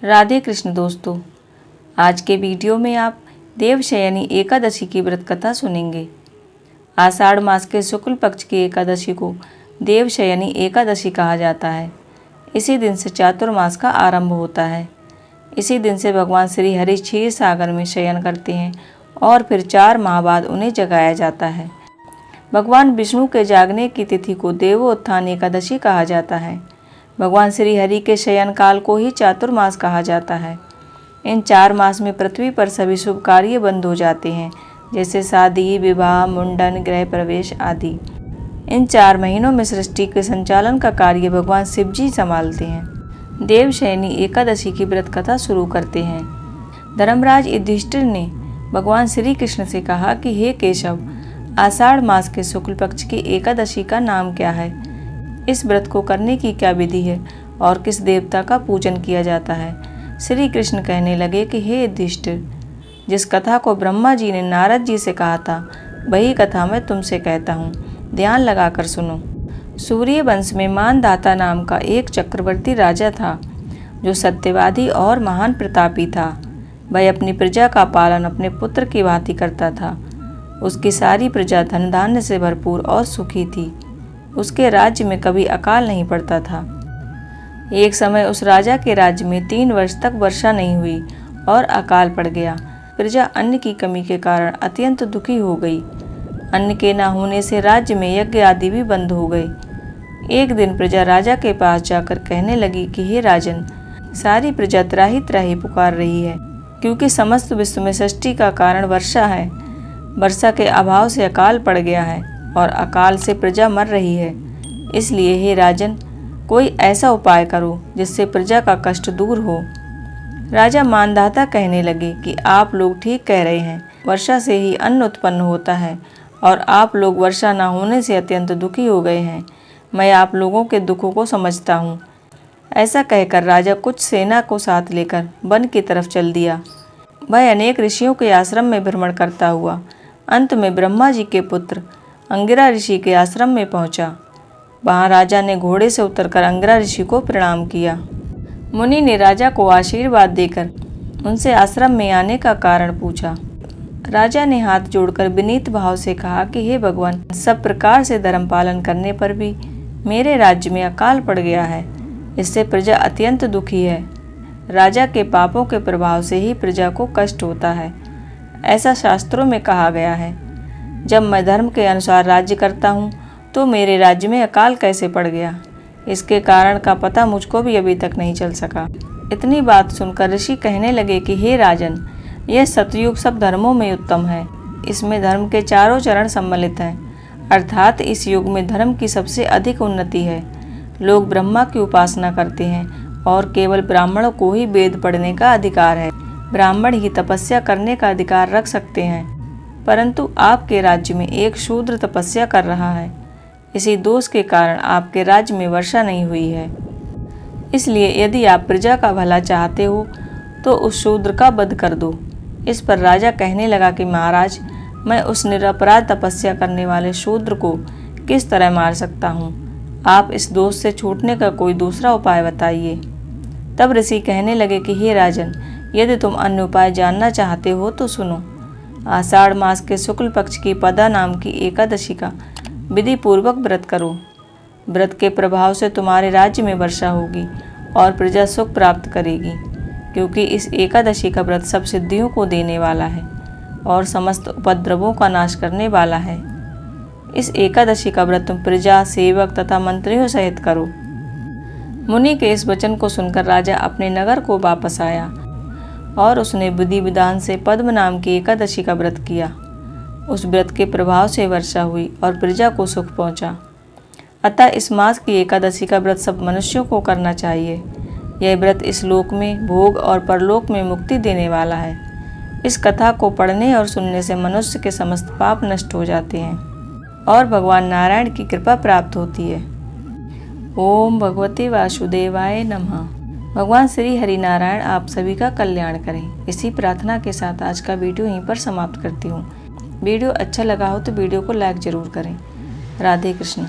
राधे कृष्ण दोस्तों, आज के वीडियो में आप देवशयनी एकादशी की व्रत कथा सुनेंगे। आषाढ़ मास के शुक्ल पक्ष की एकादशी को देवशयनी एकादशी कहा जाता है। इसी दिन से चातुर्मास का आरंभ होता है। इसी दिन से भगवान श्री हरि क्षीर सागर में शयन करते हैं और फिर 4 माह बाद उन्हें जगाया जाता है। भगवान विष्णु के जागने की तिथि को देवोत्थान एकादशी कहा जाता है। भगवान श्री हरि के शयन काल को ही चातुर्मास कहा जाता है। इन 4 मास में पृथ्वी पर सभी शुभ कार्य बंद हो जाते हैं, जैसे शादी, विवाह, मुंडन, गृह प्रवेश आदि। इन 4 महीनों में सृष्टि के संचालन का कार्य भगवान शिव जी संभालते हैं। देवशयनी एकादशी की व्रत कथा शुरू करते हैं। धर्मराज युधिष्ठिर ने भगवान श्री कृष्ण से कहा कि हे केशव, आषाढ़ मास के शुक्ल पक्ष की एकादशी का नाम क्या है? इस व्रत को करने की क्या विधि है और किस देवता का पूजन किया जाता है? श्री कृष्ण कहने लगे कि हे युधिष्ठिर, जिस कथा को ब्रह्मा जी ने नारद जी से कहा था, वही कथा मैं तुमसे कहता हूँ। ध्यान लगाकर सुनो। सूर्य वंश में मानधाता नाम का एक चक्रवर्ती राजा था, जो सत्यवादी और महान प्रतापी था। वह अपनी प्रजा का पालन अपने पुत्र की भांति करता था। उसकी सारी प्रजा धन धान्य से भरपूर और सुखी थी। उसके राज्य में कभी अकाल नहीं पड़ता था। एक समय उस राजा के राज्य में 3 वर्ष तक वर्षा नहीं हुई और अकाल पड़ गया। प्रजा अन्न की कमी के कारण अत्यंत दुखी हो गई। अन्न के न होने से राज्य में यज्ञ आदि भी बंद हो गए। एक दिन प्रजा राजा के पास जाकर कहने लगी कि हे राजन, सारी प्रजा त्राही त्राही पुकार रही है, क्योंकि समस्त विश्व में सृष्टि का कारण वर्षा है। वर्षा के अभाव से अकाल पड़ गया है और अकाल से प्रजा मर रही है। इसलिए हे राजन, कोई ऐसा उपाय करो जिससे प्रजा का कष्ट दूर हो। राजा मानधाता कहने लगे कि आप लोग ठीक कह रहे हैं। वर्षा से ही अन्न उत्पन्न होता है और आप लोग वर्षा न होने से अत्यंत दुखी हो गए हैं। मैं आप लोगों के दुखों को समझता हूँ। ऐसा कहकर राजा कुछ सेना को साथ लेकर वन की तरफ चल दिया। वह अनेक ऋषियों के आश्रम में भ्रमण करता हुआ अंत में ब्रह्मा जी के पुत्र अंगिरा ऋषि के आश्रम में पहुंचा। वहां राजा ने घोड़े से उतरकर अंगिरा ऋषि को प्रणाम किया। मुनि ने राजा को आशीर्वाद देकर उनसे आश्रम में आने का कारण पूछा। राजा ने हाथ जोड़कर विनीत भाव से कहा कि हे भगवान, सब प्रकार से धर्म पालन करने पर भी मेरे राज्य में अकाल पड़ गया है। इससे प्रजा अत्यंत दुखी है। राजा के पापों के प्रभाव से ही प्रजा को कष्ट होता है। ऐसा शास्त्रों में कहा गया है। जब मैं धर्म के अनुसार राज्य करता हूँ तो मेरे राज्य में अकाल कैसे पड़ गया, इसके कारण का पता मुझको भी अभी तक नहीं चल सका। इतनी बात सुनकर ऋषि कहने लगे कि हे राजन, यह सतयुग सब धर्मों में उत्तम है। इसमें धर्म के चारों चरण सम्मिलित हैं, अर्थात इस युग में धर्म की सबसे अधिक उन्नति है। लोग ब्रह्मा की उपासना करते हैं और केवल ब्राह्मणों को ही वेद पढ़ने का अधिकार है। ब्राह्मण ही तपस्या करने का अधिकार रख सकते हैं, परंतु आपके राज्य में एक शूद्र तपस्या कर रहा है। इसी दोष के कारण आपके राज्य में वर्षा नहीं हुई है। इसलिए यदि आप प्रजा का भला चाहते हो तो उस शूद्र का वध कर दो। इस पर राजा कहने लगा कि महाराज, मैं उस निरपराध तपस्या करने वाले शूद्र को किस तरह मार सकता हूँ? आप इस दोष से छूटने का कोई दूसरा उपाय बताइए। तब ऋषि कहने लगे कि हे राजन, यदि तुम अन्य उपाय जानना चाहते हो तो सुनो। आषाढ़ मास के शुक्ल पक्ष की पदा नाम की एकादशी का विधि पूर्वक व्रत करो। व्रत के प्रभाव से तुम्हारे राज्य में वर्षा होगी और प्रजा सुख प्राप्त करेगी, क्योंकि इस एकादशी का व्रत सब सिद्धियों को देने वाला है और समस्त उपद्रवों का नाश करने वाला है। इस एकादशी का व्रत तुम प्रजा, सेवक तथा मंत्रियों सहित करो। मुनि के इस वचन को सुनकर राजा अपने नगर को वापस आया और उसने विधि विधान से पद्म नाम की एकादशी का व्रत किया। उस व्रत के प्रभाव से वर्षा हुई और प्रजा को सुख पहुंचा। अतः इस मास की एकादशी का व्रत सब मनुष्यों को करना चाहिए। यह व्रत इस लोक में भोग और परलोक में मुक्ति देने वाला है। इस कथा को पढ़ने और सुनने से मनुष्य के समस्त पाप नष्ट हो जाते हैं और भगवान नारायण की कृपा प्राप्त होती है। ओम भगवते वासुदेवाय नमः। भगवान श्री हरि नारायण आप सभी का कल्याण करें। इसी प्रार्थना के साथ आज का वीडियो यहीं पर समाप्त करती हूँ। वीडियो अच्छा लगा हो तो वीडियो को लाइक ज़रूर करें। राधे कृष्ण।